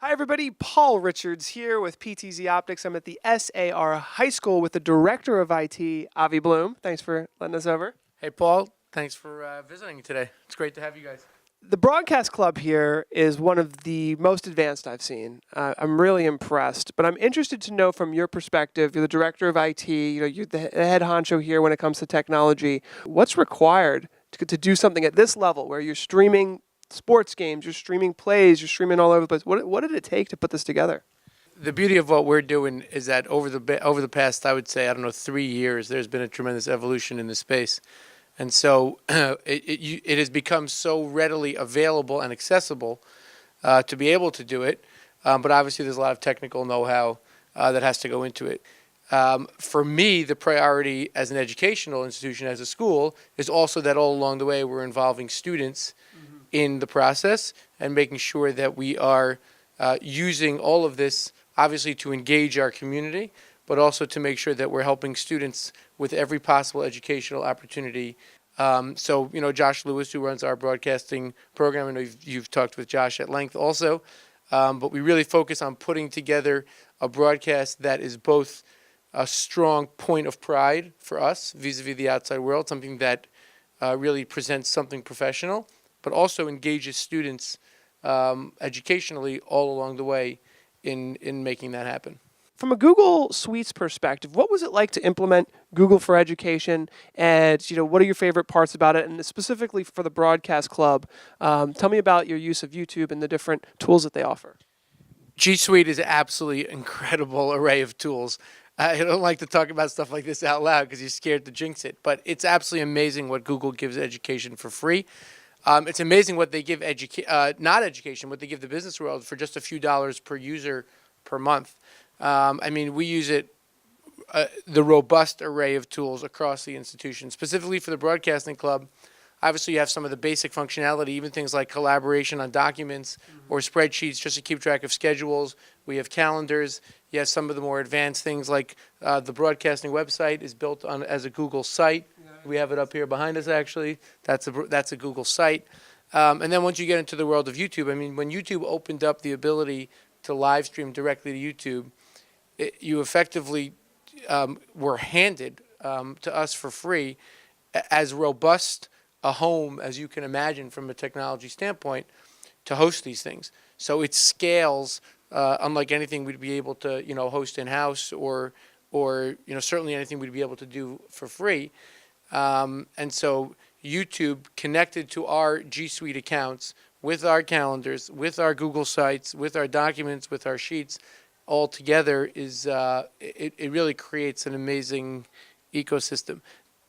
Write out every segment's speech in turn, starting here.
Hi everybody, Paul Richards here with PTZOptics. I'm at the SAR High School with the Director of IT, Avi Bloom. Thanks for letting us over. Hey, Paul. Thanks for visiting today. It's great to have you guys. The broadcast club here is one of the most advanced I've seen. I'm really impressed, but I'm interested to know from your perspective, you're the Director of IT, you're the head honcho here when it comes to technology. What's required to do something at this level where you're streaming sports games, you're streaming plays, you're streaming all over the place? What did it take to put this together? The beauty of what we're doing is that over the past, I would say, 3 years, there's been a tremendous evolution in the space. And so it has become so readily available and accessible to be able to do it. But obviously, there's a lot of technical know-how that has to go into it. For me, the priority as an educational institution, as a school, is also that all along the way we're involving students in the process and making sure that we are using all of this, obviously, to engage our community, but also to make sure that we're helping students with every possible educational opportunity. So, Josh Lewis, who runs our broadcasting program, I know you've talked with Josh at length also, but we really focus on putting together a broadcast that is both a strong point of pride for us vis-a-vis the outside world, something that really presents something professional, but also engages students educationally all along the way in making that happen. From a Google Suites perspective, what was it like to implement Google for Education? And what are your favorite parts about it? And specifically for the Broadcast Club, tell me about your use of YouTube and the different tools that they offer. G Suite is an absolutely incredible array of tools. I don't like to talk about stuff like this out loud because you're scared to jinx it, but it's absolutely amazing what Google gives education for free. It's amazing what they give what they give the business world for just a few dollars per user per month. We use it, the robust array of tools across the institution. Specifically for the Broadcasting Club, obviously you have some of the basic functionality, even things like collaboration on documents or spreadsheets just to keep track of schedules. We have calendars. You have some of the more advanced things like the broadcasting website is built on as a Google site. We have it up here behind us, actually. That's a Google site. And then once you get into the world of YouTube, when YouTube opened up the ability to live stream directly to YouTube, you effectively were handed to us for free as robust a home as you can imagine from a technology standpoint to host these things. So it scales unlike anything we'd be able to host in-house or certainly anything we'd be able to do for free. And so YouTube connected to our G Suite accounts with our calendars, with our Google sites, with our documents, with our sheets, all together is it really creates an amazing ecosystem.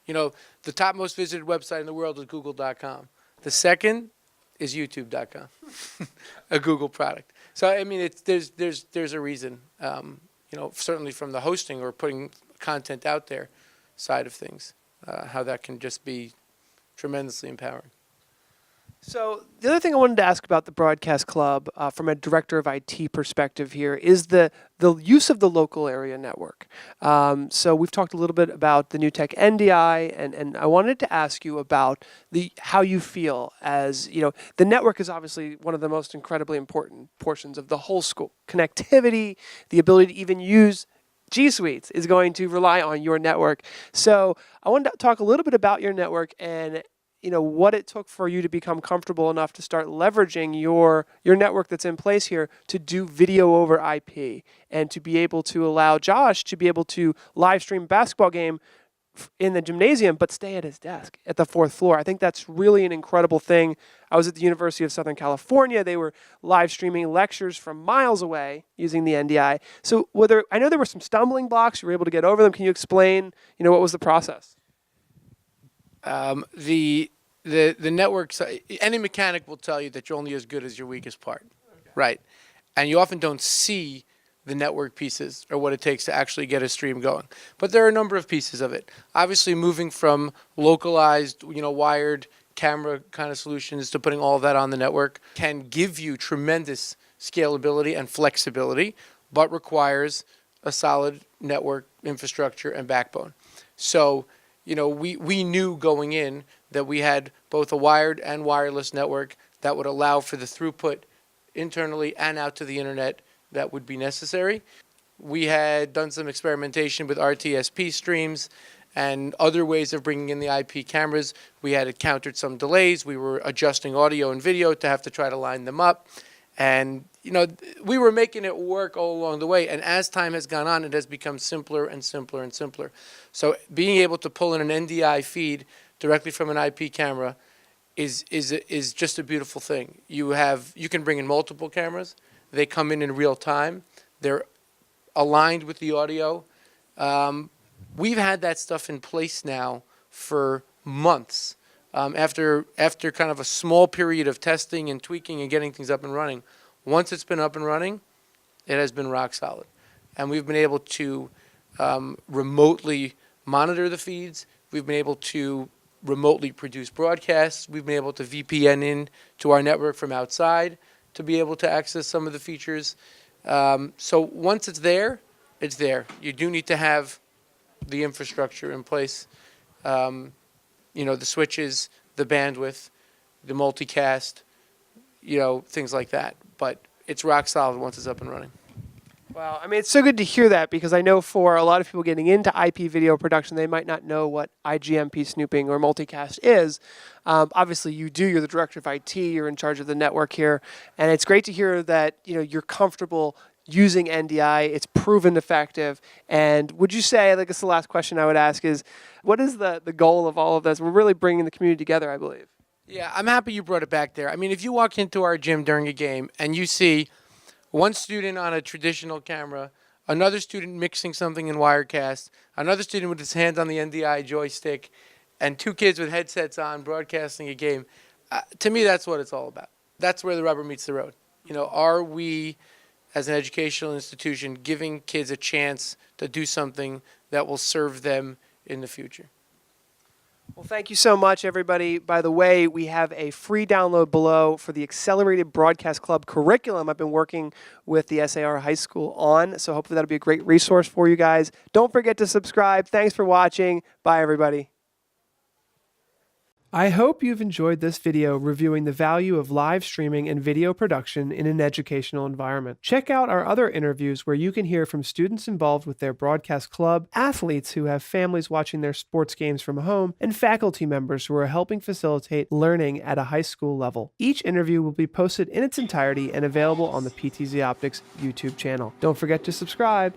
The top most visited website in the world is google.com. The second is youtube.com, a Google product. So there's a reason. Certainly from the hosting or putting content out there side of things, how that can just be tremendously empowering. So the other thing I wanted to ask about the Broadcast Club from a Director of IT perspective here is the use of the local area network. So we've talked a little bit about the New Tech NDI, and I wanted to ask you about how you feel as, the network is obviously one of the most incredibly important portions of the whole school. Connectivity, the ability to even use G Suites is going to rely on your network. So I wanted to talk a little bit about your network and what it took for you to become comfortable enough to start leveraging your network that's in place here to do video over IP and to be able to allow Josh to be able to live stream a basketball game in the gymnasium but stay at his desk at the 4th floor. I think that's really an incredible thing. I was at the University of Southern California. They were live streaming lectures from miles away using the NDI. So I know there were some stumbling blocks. You were able to get over them. Can you explain, what was the process? The networks, any mechanic will tell you that you're only as good as your weakest part, okay. Right? And you often don't see the network pieces or what it takes to actually get a stream going. But there are a number of pieces of it. Obviously, moving from localized, wired camera kind of solutions to putting all of that on the network can give you tremendous scalability and flexibility, but requires a solid network infrastructure and backbone. So, we knew going in that we had both a wired and wireless network that would allow for the throughput internally and out to the internet that would be necessary. We had done some experimentation with RTSP streams and other ways of bringing in the IP cameras. We had encountered some delays. We were adjusting audio and video to have to try to line them up. And, we were making it work all along the way. And as time has gone on, it has become simpler and simpler and simpler. So being able to pull in an NDI feed directly from an IP camera is just a beautiful thing. You can bring in multiple cameras. They come in real time. They're aligned with the audio. We've had that stuff in place now for months. After kind of a small period of testing and tweaking and getting things up and running, once it's been up and running, it has been rock solid. And we've been able to remotely monitor the feeds. We've been able to remotely produce broadcasts. We've been able to VPN in to our network from outside to be able to access some of the features. So once it's there, it's there. You do need to have the infrastructure in place. The switches, the bandwidth, the multicast, things like that. But it's rock solid once it's up and running. Wow, I mean, it's so good to hear that, because I know for a lot of people getting into IP video production, they might not know what IGMP snooping or multicast is. Obviously, you're the director of IT, you're in charge of the network here, and it's great to hear that you're comfortable using NDI, it's proven effective. And would you say, I guess the last question I would ask is, what is the goal of all of this? We're really bringing the community together, I believe. Yeah, I'm happy you brought it back there. I mean, if you walk into our gym during a game and you see one student on a traditional camera, another student mixing something in Wirecast, another student with his hand on the NDI joystick, and two kids with headsets on broadcasting a game, to me, that's what it's all about. That's where the rubber meets the road. Are we, as an educational institution, giving kids a chance to do something that will serve them in the future? Well, thank you so much, everybody. By the way, we have a free download below for the Accelerated Broadcast Club curriculum I've been working with the SAR High School on, so hopefully that'll be a great resource for you guys. Don't forget to subscribe. Thanks for watching. Bye, everybody. I hope you've enjoyed this video reviewing the value of live streaming and video production in an educational environment. Check out our other interviews where you can hear from students involved with their broadcast club, athletes who have families watching their sports games from home, and faculty members who are helping facilitate learning at a high school level. Each interview will be posted in its entirety and available on the PTZOptics YouTube channel. Don't forget to subscribe.